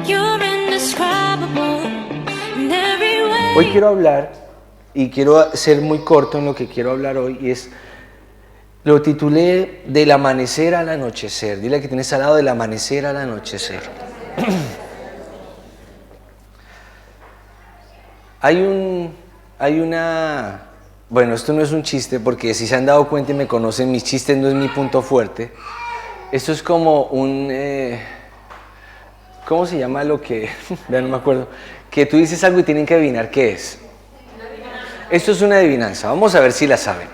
You're indescribable in every way. Hoy quiero hablar, y quiero ser muy corto en lo que quiero hablar hoy, y lo titulé Del amanecer al anochecer. Dile que tienes al lado, del amanecer al anochecer. Bueno, esto no es un chiste, porque si se han dado cuenta y me conocen, mis chistes no es mi punto fuerte. Esto es como ¿cómo se llama lo que? Ya no me acuerdo. Que tú dices algo y tienen que adivinar qué es. Esto es una adivinanza. Vamos a ver si la saben.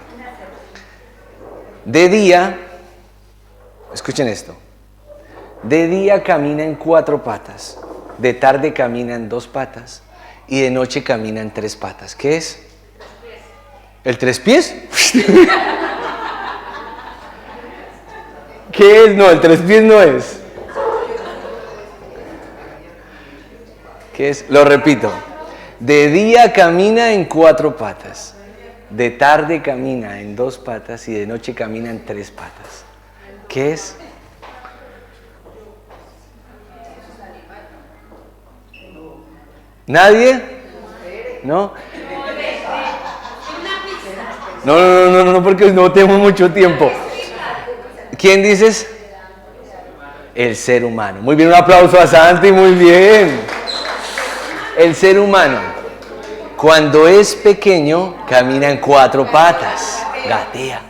De día, escuchen esto. De día camina en 4 patas, de tarde camina en 2 patas y de noche camina en 3 patas. ¿Qué es? ¿El 3 pies? ¿Qué es? No, el 3 pies no es. ¿Qué es? Lo repito. De día camina en 4 patas, de tarde camina en 2 patas y de noche camina en 3 patas. ¿Qué es? ¿Nadie? ¿No? No, porque no tengo mucho tiempo. ¿Quién dices? El ser humano. Muy bien, un aplauso a Santi, muy bien. El ser humano, cuando es pequeño, camina en 4 patas, gatea.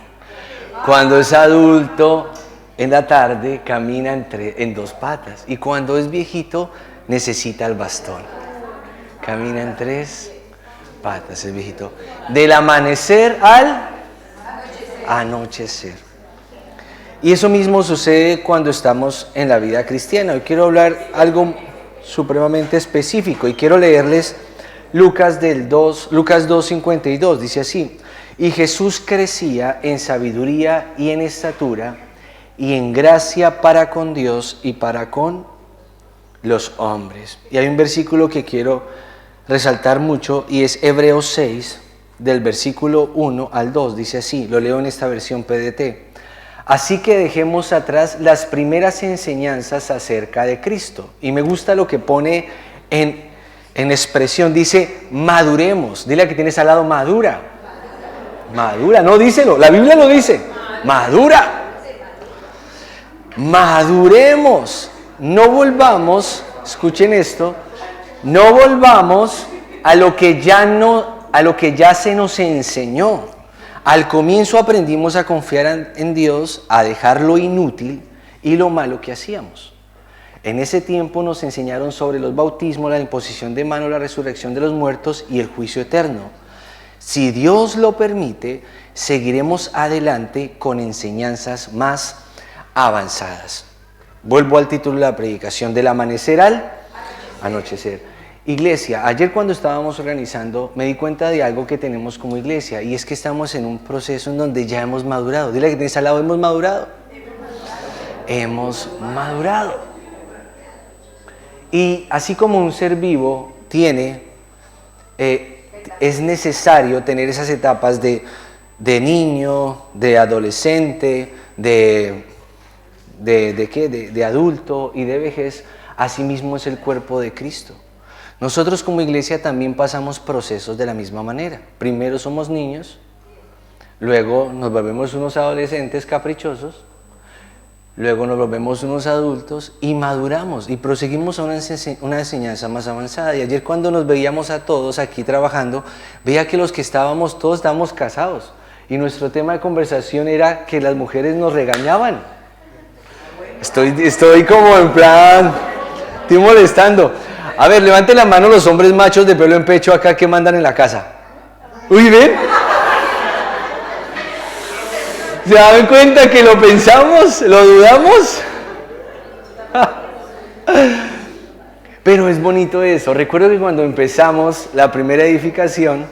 Cuando es adulto, en la tarde, camina en 2 patas. Y cuando es viejito, necesita el bastón. Camina en 3 patas, el viejito. Del amanecer al anochecer. Y eso mismo sucede cuando estamos en la vida cristiana. Hoy quiero hablar algo supremamente específico y quiero leerles Lucas 2:52. Dice así: y Jesús crecía en sabiduría y en estatura y en gracia para con Dios y para con los hombres. Y hay un versículo que quiero resaltar mucho y es Hebreos 6, del versículo 1 al 2. Dice así, lo leo en esta versión PDT. Así que dejemos atrás las primeras enseñanzas acerca de Cristo. Y me gusta lo que pone en expresión, dice maduremos. Dile a que tienes al lado, madura. Madura, no, díselo, la Biblia lo dice, madura. Maduremos, no volvamos, escuchen esto, no volvamos a lo que ya se nos enseñó. Al comienzo aprendimos a confiar en Dios, a dejar lo inútil y lo malo que hacíamos. En ese tiempo nos enseñaron sobre los bautismos, la imposición de manos, la resurrección de los muertos y el juicio eterno. Si Dios lo permite, seguiremos adelante con enseñanzas más avanzadas. Vuelvo al título de la predicación, del amanecer al anochecer. Iglesia, ayer cuando estábamos organizando me di cuenta de algo que tenemos como iglesia y es que estamos en un proceso en donde ya hemos madurado. Dile que tienes al lado, ¿hemos madurado? Hemos madurado. Y así como un ser vivo es necesario tener esas etapas de niño, de adolescente, de adulto y de vejez, así mismo es el cuerpo de Cristo. Nosotros como iglesia también pasamos procesos de la misma manera. Primero somos niños, luego nos volvemos unos adolescentes caprichosos, luego nos volvemos unos adultos y maduramos y proseguimos a una enseñanza más avanzada. Y ayer cuando nos veíamos a todos aquí trabajando, veía que los que todos estábamos casados y nuestro tema de conversación era que las mujeres nos regañaban. Estoy como en plan, estoy molestando. A ver, levanten la mano los hombres machos de pelo en pecho acá que mandan en la casa. Uy, ¿ven? ¿Se dan cuenta que lo pensamos? ¿Lo dudamos? Pero es bonito eso. Recuerdo que cuando empezamos la primera edificación,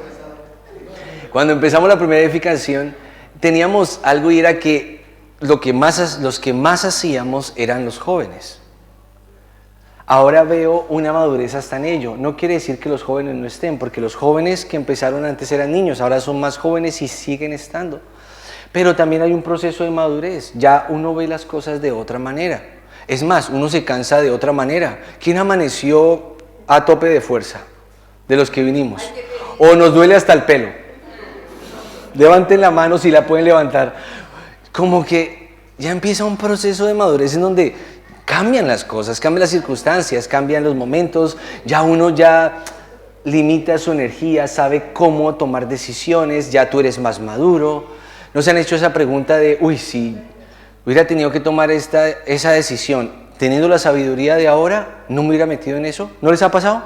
teníamos algo y era que los que más hacíamos eran los jóvenes. Ahora veo una madurez hasta en ello. No quiere decir que los jóvenes no estén, porque los jóvenes que empezaron antes eran niños, ahora son más jóvenes y siguen estando. Pero también hay un proceso de madurez. Ya uno ve las cosas de otra manera. Es más, uno se cansa de otra manera. ¿Quién amaneció a tope de fuerza de los que vinimos? ¿O nos duele hasta el pelo? Levanten la mano si la pueden levantar. Como que ya empieza un proceso de madurez en donde cambian las cosas, cambian las circunstancias, cambian los momentos. Ya uno ya limita su energía, sabe cómo tomar decisiones, ya tú eres más maduro. ¿No se han hecho esa pregunta de, uy, si hubiera tenido que tomar esa decisión, teniendo la sabiduría de ahora, no me hubiera metido en eso? ¿No les ha pasado?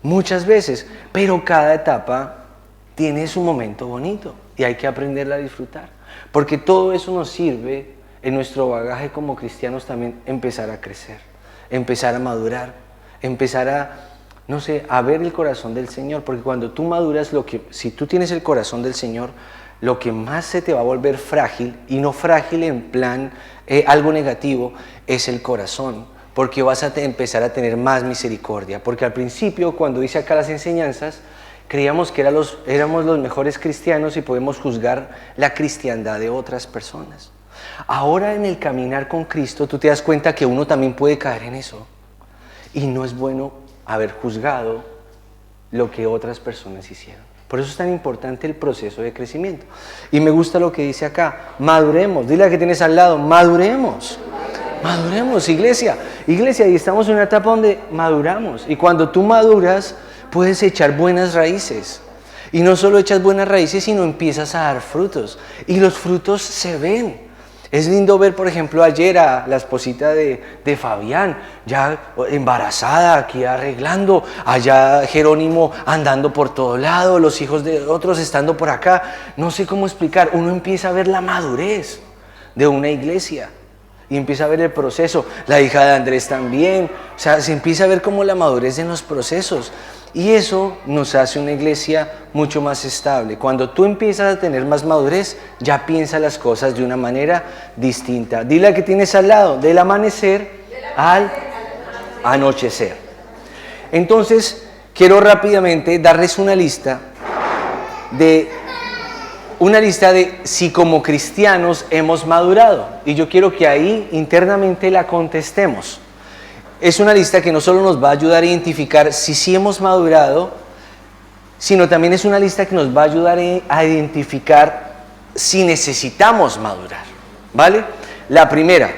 Muchas veces, pero cada etapa tiene su momento bonito y hay que aprenderla a disfrutar, porque todo eso nos sirve en nuestro bagaje como cristianos también empezar a crecer, empezar a madurar, empezar a, no sé, a ver el corazón del Señor, porque cuando tú maduras, si tú tienes el corazón del Señor, lo que más se te va a volver frágil, y no frágil en plan algo negativo, es el corazón, porque vas a empezar a tener más misericordia, porque al principio, cuando hice acá las enseñanzas, creíamos que éramos los mejores cristianos y podemos juzgar la cristiandad de otras personas. Ahora en el caminar con Cristo, tú te das cuenta que uno también puede caer en eso, y no es bueno haber juzgado lo que otras personas hicieron. Por eso es tan importante el proceso de crecimiento. Y me gusta lo que dice acá, maduremos. Dile a que tienes al lado, maduremos. Maduremos, iglesia. Iglesia, y estamos en una etapa donde maduramos. Y cuando tú maduras, puedes echar buenas raíces. Y no solo echas buenas raíces, sino empiezas a dar frutos. Y los frutos se ven. Es lindo ver, por ejemplo, ayer a la esposita de Fabián, ya embarazada, aquí arreglando, allá Jerónimo andando por todo lado, los hijos de otros estando por acá. No sé cómo explicar, uno empieza a ver la madurez de una iglesia y empieza a ver el proceso. La hija de Andrés también, o sea, se empieza a ver como la madurez en los procesos. Y eso nos hace una iglesia mucho más estable. Cuando tú empiezas a tener más madurez, ya piensas las cosas de una manera distinta. Dile a que tienes al lado, del amanecer al anochecer. Entonces, quiero rápidamente darles una lista de si como cristianos hemos madurado. Y yo quiero que ahí internamente la contestemos. Es una lista que no solo nos va a ayudar a identificar si sí hemos madurado, sino también es una lista que nos va a ayudar a identificar si necesitamos madurar, ¿vale? La primera,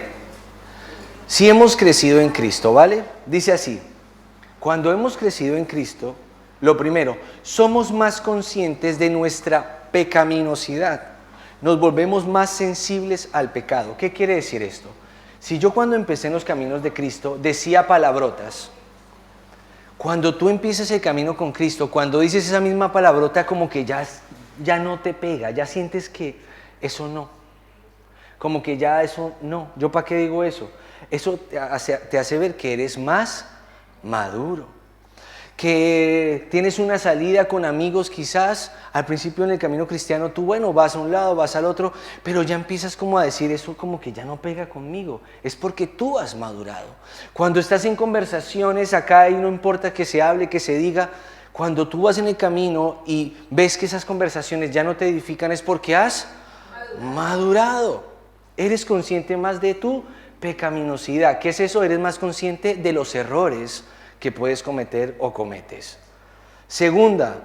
si hemos crecido en Cristo, ¿vale? Dice así, cuando hemos crecido en Cristo, lo primero, somos más conscientes de nuestra pecaminosidad, nos volvemos más sensibles al pecado. ¿Qué quiere decir esto? Si yo cuando empecé en los caminos de Cristo decía palabrotas, cuando tú empiezas el camino con Cristo, cuando dices esa misma palabrota como que ya no te pega, ya sientes que eso no, como que ya eso no, ¿yo para qué digo eso? Eso te hace ver que eres más maduro, que tienes una salida con amigos quizás, al principio en el camino cristiano tú, bueno, vas a un lado, vas al otro, pero ya empiezas como a decir eso como que ya no pega conmigo, es porque tú has madurado. Cuando estás en conversaciones acá y no importa que se hable, que se diga, cuando tú vas en el camino y ves que esas conversaciones ya no te edifican es porque has madurado. Eres consciente más de tu pecaminosidad. ¿Qué es eso? Eres más consciente de los errores que puedes cometer o cometes. Segundo,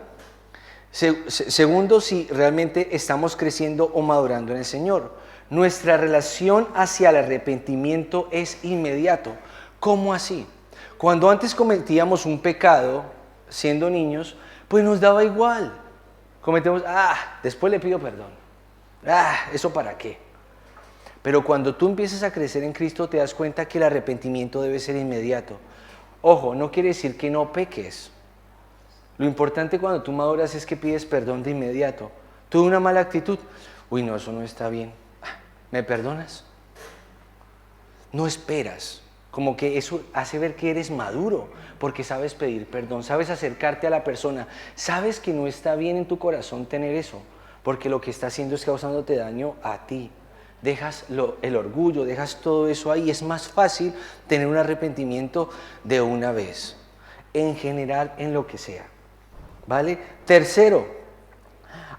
si realmente estamos creciendo o madurando en el Señor. Nuestra relación hacia el arrepentimiento es inmediato. ¿Cómo así? Cuando antes cometíamos un pecado, siendo niños, pues nos daba igual. Cometemos, después le pido perdón. ¿Eso para qué? Pero cuando tú empiezas a crecer en Cristo, te das cuenta que el arrepentimiento debe ser inmediato. Ojo, no quiere decir que no peques. Lo importante cuando tú maduras es que pides perdón de inmediato. Tuve una mala actitud. Uy, no, eso no está bien. ¿Me perdonas? No esperas. Como que eso hace ver que eres maduro, porque sabes pedir perdón, sabes acercarte a la persona, sabes que no está bien en tu corazón tener eso, porque lo que está haciendo es causándote daño a ti. Dejas el orgullo, dejas todo eso ahí. Es más fácil tener un arrepentimiento de una vez, en general, en lo que sea, ¿vale? Tercero,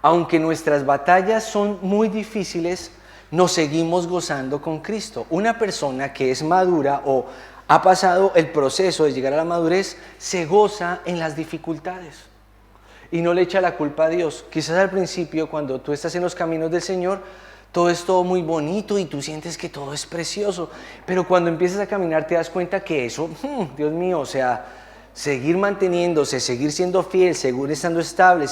aunque nuestras batallas son muy difíciles, nos seguimos gozando con Cristo. Una persona que es madura o ha pasado el proceso de llegar a la madurez, se goza en las dificultades y no le echa la culpa a Dios. Quizás al principio, cuando tú estás en los caminos del Señor, todo es todo muy bonito y tú sientes que todo es precioso, pero cuando empiezas a caminar te das cuenta que eso, Dios mío, o sea, seguir manteniéndose, seguir siendo fiel, seguir estando estable,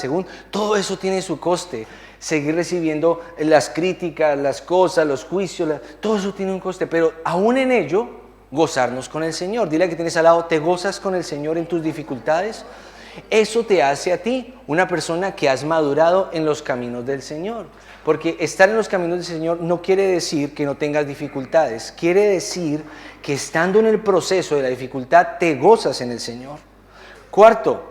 todo eso tiene su coste. Seguir recibiendo las críticas, las cosas, los juicios, todo eso tiene un coste, pero aún en ello, gozarnos con el Señor. Dile a que tienes al lado, ¿te gozas con el Señor en tus dificultades? Eso te hace a ti una persona que has madurado en los caminos del Señor. Porque estar en los caminos del Señor no quiere decir que no tengas dificultades. Quiere decir que estando en el proceso de la dificultad te gozas en el Señor. Cuarto,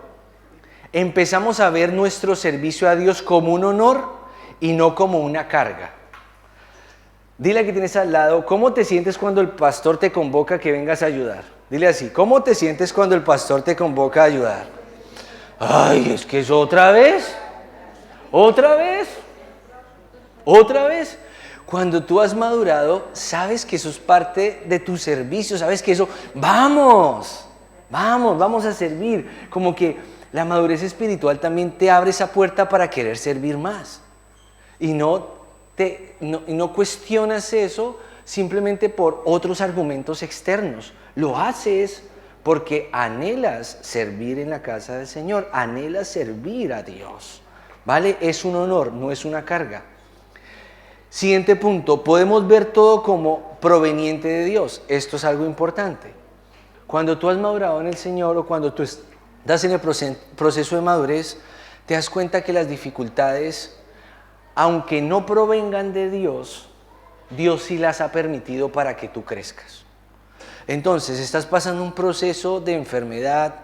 empezamos a ver nuestro servicio a Dios como un honor y no como una carga. Dile a que tienes al lado, ¿cómo te sientes cuando el pastor te convoca que vengas a ayudar? Dile así, ¿cómo te sientes cuando el pastor te convoca a ayudar? Ay, es que es otra vez. Cuando tú has madurado, sabes que eso es parte de tu servicio, sabes que eso, vamos a servir. Como que la madurez espiritual también te abre esa puerta para querer servir más. Y no cuestionas eso simplemente por otros argumentos externos. Lo haces porque anhelas servir en la casa del Señor, anhelas servir a Dios. ¿Vale? Es un honor, no es una carga. Siguiente punto, podemos ver todo como proveniente de Dios. Esto es algo importante. Cuando tú has madurado en el Señor o cuando tú estás en el proceso de madurez, te das cuenta que las dificultades, aunque no provengan de Dios, Dios sí las ha permitido para que tú crezcas. Entonces, estás pasando un proceso de enfermedad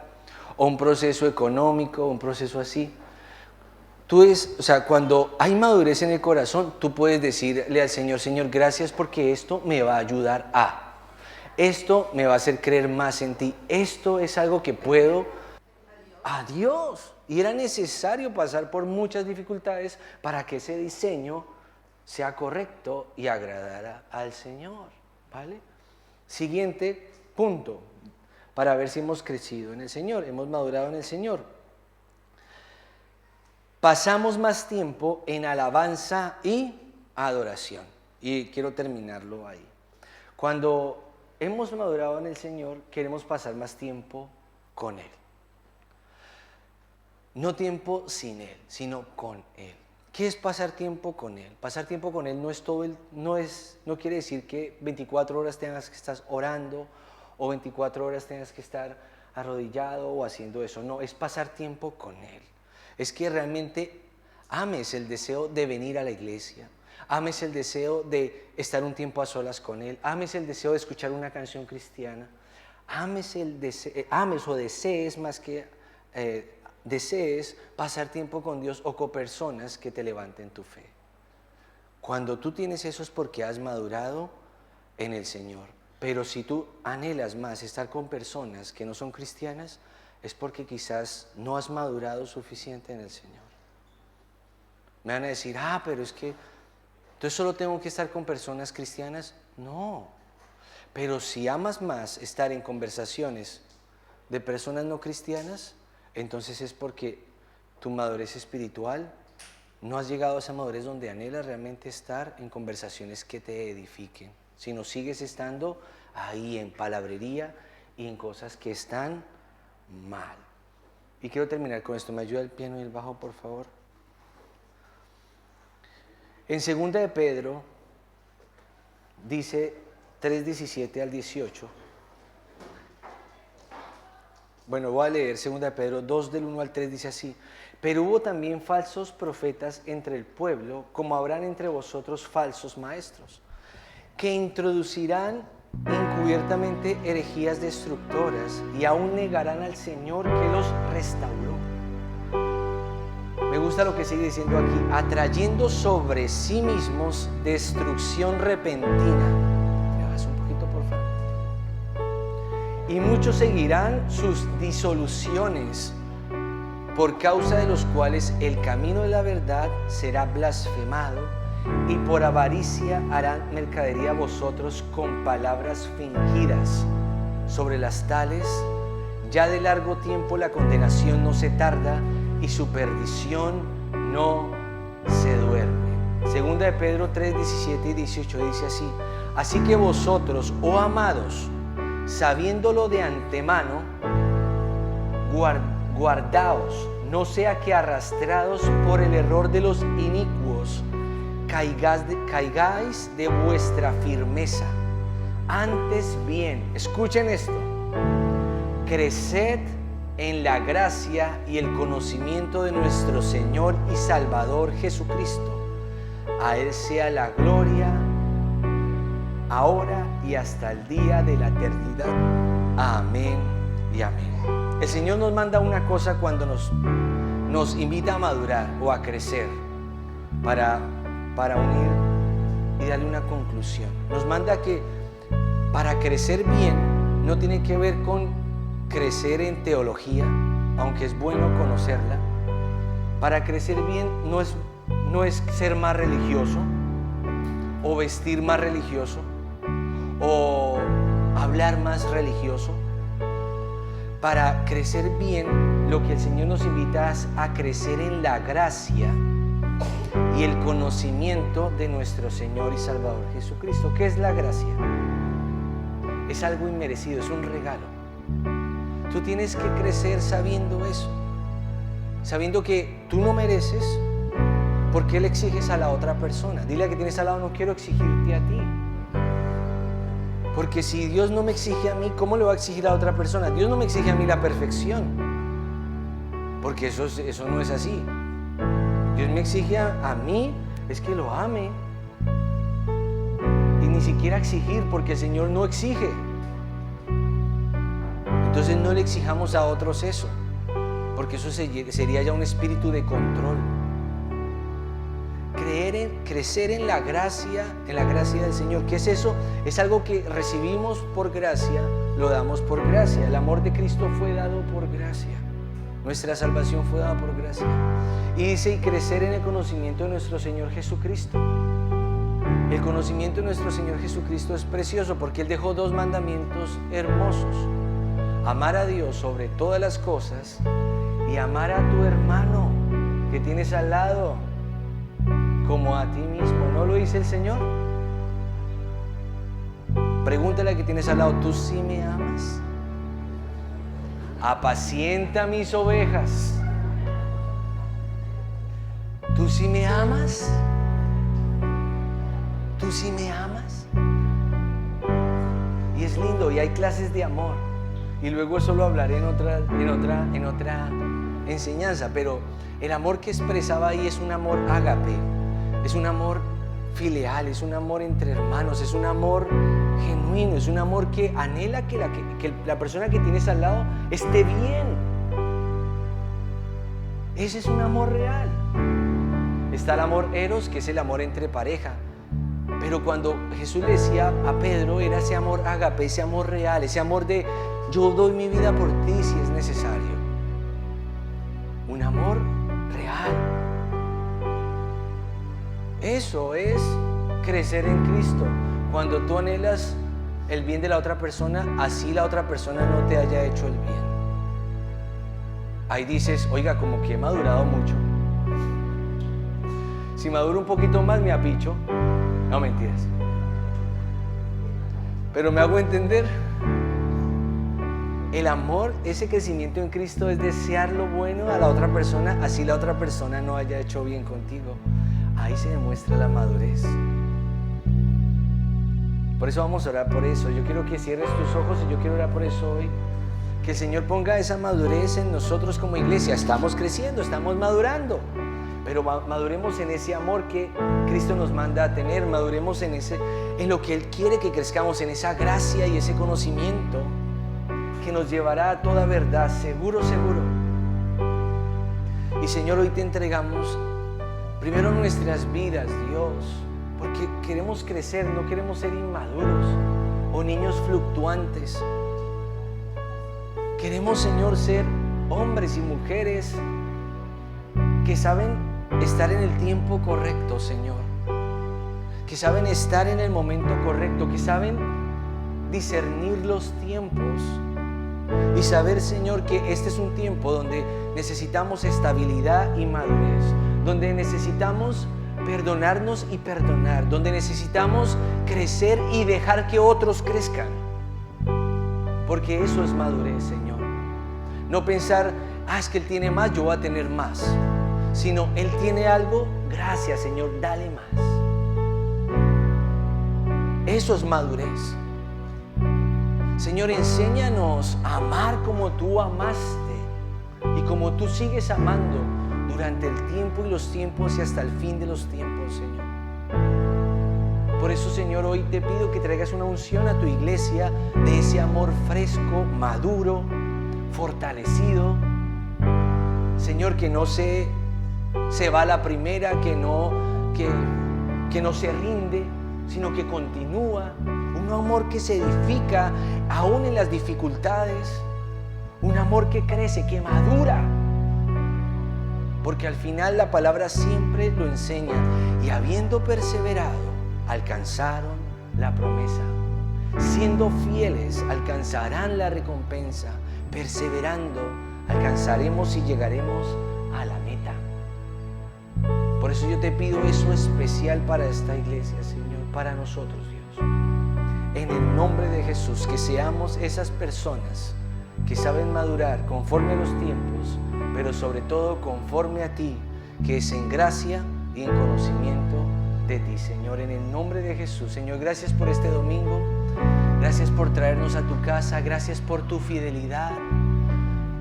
o un proceso económico, un proceso así. Cuando hay madurez en el corazón, tú puedes decirle al Señor, Señor, gracias porque esto me va a ayudar a. Esto me va a hacer creer más en ti. Esto es algo que puedo a Dios. Y era necesario pasar por muchas dificultades para que ese diseño sea correcto y agradara al Señor. ¿Vale? Siguiente punto, para ver si hemos crecido en el Señor, hemos madurado en el Señor. Pasamos más tiempo en alabanza y adoración. Y quiero terminarlo ahí. Cuando hemos madurado en el Señor, queremos pasar más tiempo con Él. No tiempo sin Él, sino con Él. ¿Qué es pasar tiempo con Él? Pasar tiempo con Él no quiere decir que 24 horas tengas que estar orando o 24 horas tengas que estar arrodillado o haciendo eso. No, es pasar tiempo con Él. Es que realmente ames el deseo de venir a la iglesia, ames el deseo de estar un tiempo a solas con Él, ames el deseo de escuchar una canción cristiana, ames o desees más que desees pasar tiempo con Dios o con personas que te levanten tu fe. Cuando tú tienes eso es porque has madurado en el Señor. Pero si tú anhelas más estar con personas que no son cristianas, es porque quizás no has madurado suficiente en el Señor. Me van a decir, pero es que entonces solo tengo que estar con personas cristianas. No, pero si amas más estar en conversaciones de personas no cristianas, entonces es porque tu madurez espiritual, no has llegado a esa madurez donde anhelas realmente estar en conversaciones que te edifiquen, sino sigues estando ahí en palabrería y en cosas que están mal. Y quiero terminar con esto. ¿Me ayuda el piano y el bajo, por favor? En 2 de Pedro dice 3:17 al 18. Bueno, voy a leer 2 de Pedro 2 del 1 al 3, dice así: pero hubo también falsos profetas entre el pueblo, como habrán entre vosotros falsos maestros, que introducirán encubiertamente herejías destructoras y aún negarán al Señor que los restauró. Me gusta lo que sigue diciendo aquí: atrayendo sobre sí mismos destrucción repentina. ¿Me bajas un poquito, por favor? Y muchos seguirán sus disoluciones, por causa de los cuales el camino de la verdad será blasfemado, y por avaricia harán mercadería a vosotros con palabras fingidas. Sobre las tales, ya de largo tiempo la condenación no se tarda y su perdición no se duerme. Segunda de Pedro 3, 17 y 18 dice así: así que vosotros, oh amados, sabiéndolo de antemano, guardaos, no sea que arrastrados por el error de los inicuos, caigáis de vuestra firmeza. Antes bien, escuchen esto, creced en la gracia y el conocimiento de nuestro Señor y Salvador Jesucristo. A Él sea la gloria, ahora y hasta el día de la eternidad. Amén y amén. El Señor nos manda una cosa cuando nos invita a madurar o a crecer para unir y darle una conclusión. Nos manda que para crecer bien no tiene que ver con crecer en teología, aunque es bueno conocerla. Para crecer bien no es ser más religioso o vestir más religioso o hablar más religioso. Para crecer bien, lo que el Señor nos invita es a crecer en la gracia y el conocimiento de nuestro Señor y Salvador Jesucristo. ¿Qué es la gracia? Es algo inmerecido, es un regalo. Tú tienes que crecer sabiendo eso, sabiendo que tú no mereces. ¿Por qué le exiges a la otra persona? Dile a que tienes al lado: no quiero exigirte a ti. Porque si Dios no me exige a mí, ¿cómo le va a exigir a otra persona? Dios no me exige a mí la perfección, porque eso no es así. Dios me exige a mí es que lo ame. Y ni siquiera exigir, porque el Señor no exige. Entonces no le exijamos a otros eso, porque eso sería ya un espíritu de control. Crecer en la gracia del Señor. ¿Qué es eso? Es algo que recibimos por gracia, lo damos por gracia. El amor de Cristo fue dado por gracia. Nuestra salvación fue dada por gracia. Y dice: y crecer en el conocimiento de nuestro Señor Jesucristo. El conocimiento de nuestro Señor Jesucristo es precioso porque Él dejó 2 mandamientos hermosos: amar a Dios sobre todas las cosas y amar a tu hermano que tienes al lado como a ti mismo. ¿No lo dice el Señor? Pregúntale a que tienes al lado: ¿tú sí me amas? Apacienta mis ovejas. ¿Tú sí me amas? ¿Tú sí me amas? Y es lindo, y hay clases de amor. Y luego eso lo hablaré en otra enseñanza. Pero el amor que expresaba ahí es un amor ágape. Es un amor filial, es un amor entre hermanos, es un amor genuino, es un amor que anhela que la persona que tienes al lado esté bien. Ese es un amor real. Está el amor eros, que es el amor entre pareja. Pero cuando Jesús le decía a Pedro, era ese amor ágape, ese amor real, ese amor de yo doy mi vida por ti si es necesario. Un amor real. Eso es crecer en Cristo. Cuando tú anhelas el bien de la otra persona, así la otra persona no te haya hecho el bien. Ahí dices: oiga, como que he madurado mucho. Si maduro un poquito más me apicho. No, mentiras. Pero me hago entender. El amor, ese crecimiento en Cristo, es desear lo bueno a la otra persona, así la otra persona no haya hecho bien contigo. Ahí se demuestra la madurez. Por eso vamos a orar por eso. Yo quiero que cierres tus ojos y yo quiero orar por eso hoy. Que el Señor ponga esa madurez en nosotros como iglesia. Estamos creciendo, estamos madurando. Pero maduremos en ese amor que Cristo nos manda a tener. Maduremos en lo que Él quiere que crezcamos, en esa gracia y ese conocimiento que nos llevará a toda verdad, seguro, seguro. Y Señor, hoy te entregamos primero nuestras vidas, Dios, porque queremos crecer, no queremos ser inmaduros o niños fluctuantes. Queremos, Señor, ser hombres y mujeres que saben estar en el tiempo correcto, Señor. que saben estar en el momento correcto, que saben discernir los tiempos y saber, Señor, que este es un tiempo donde necesitamos estabilidad y madurez, donde necesitamos perdonarnos y perdonar, donde necesitamos crecer y dejar que otros crezcan, porque eso es madurez, Señor. No pensar, es que Él tiene más, yo voy a tener más, sino Él tiene algo, gracias, Señor, dale más. Eso es madurez. Señor, enséñanos a amar como tú amaste y como tú sigues amando durante el tiempo y los tiempos y hasta el fin de los tiempos, Señor. Por eso, Señor, hoy te pido que traigas una unción a tu iglesia de ese amor fresco, maduro, fortalecido. Señor, que no se va a la primera, que no se rinde, sino que continúa. Un amor que se edifica aún en las dificultades. Un amor que crece, que madura. Porque al final la palabra siempre lo enseña. Y habiendo perseverado, alcanzaron la promesa. Siendo fieles, alcanzarán la recompensa. Perseverando, alcanzaremos y llegaremos a la meta. Por eso yo te pido eso especial para esta iglesia, Señor, para nosotros, Dios. En el nombre de Jesús, que seamos esas personas que saben madurar conforme a los tiempos, pero sobre todo conforme a ti, que es en gracia y en conocimiento de ti, Señor. En el nombre de Jesús, Señor, gracias por este domingo. Gracias por traernos a tu casa. Gracias por tu fidelidad.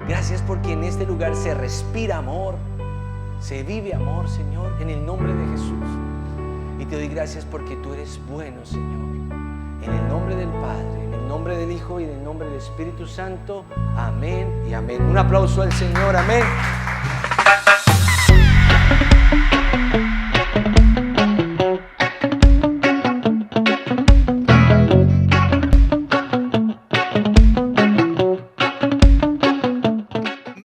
Gracias porque en este lugar se respira amor, se vive amor, Señor, en el nombre de Jesús. Y te doy gracias porque tú eres bueno, Señor. En el nombre del Padre, en el nombre del Hijo y en el nombre del Espíritu Santo. Amén y amén. Un aplauso al Señor. Amén.